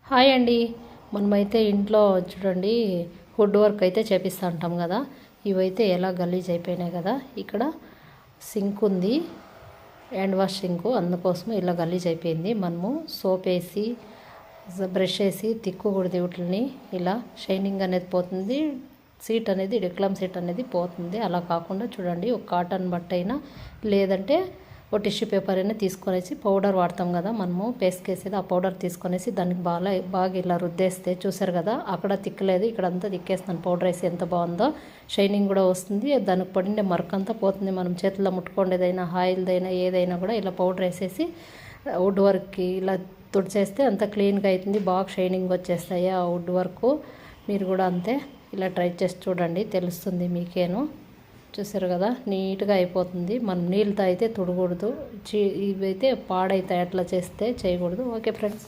Hi అండి. మనమైతే ఇంట్లో చూడండి వుడ్ వర్క్ అయితే చేపిస్తూ ఉంటాం కదా. ఇవైతే ఎలా గలీజ్ అయిపోయినాయి కదా. ఇక్కడ సింక్ ఉంది, హ్యాండ్ వాష్ సింక్, అందుకోసం ఇలా గలీజ్ అయిపోయింది. మనము సోప్ వేసి బ్రష్ వేసి తిక్కకూడదు వీటిని. ఇలా షైనింగ్ అనేది పోతుంది, సీట్ అనేది డిక్లమ్ సీట్ అనేది పోతుంది. అలా కాకుండా చూడండి ఒక కాటన్ బట్ట అయినా లేదంటే ఒక టిష్యూ పేపర్ అయినా తీసుకొనేసి పౌడర్ వాడతాం కదా మనము పేస్ట్ వేసేది, ఆ పౌడర్ తీసుకొనేసి దానికి బాగా ఇలా రుద్దేస్తే చూసారు కదా అక్కడ తిక్కలేదు, ఇక్కడ అంతా తిక్కేస్తున్నాను. పౌడర్ వేసి ఎంత బాగుందో, షైనింగ్ కూడా వస్తుంది, దానికి పడిండే మరకంతా పోతుంది. మనం చేతిలో ముట్టుకోండేదైనా ఆయిల్దైనా ఏదైనా కూడా ఇలా పౌడర్ వేసేసి వుడ్ వర్క్కి ఇలా తుడిచేస్తే అంత క్లీన్గా అవుతుంది, బాగా షైనింగ్ వచ్చేస్తాయి ఆ వుడ్ వర్క్. మీరు కూడా అంతే ఇలా ట్రై చేసి చూడండి, తెలుస్తుంది మీకేను. చూసారు కదా నీట్గా అయిపోతుంది. మనం నీళ్ళతో అయితే తుడకూడదు, ఇవైతే పాడైతాయి, అట్లా చేస్తే చేయకూడదు. Okay friends.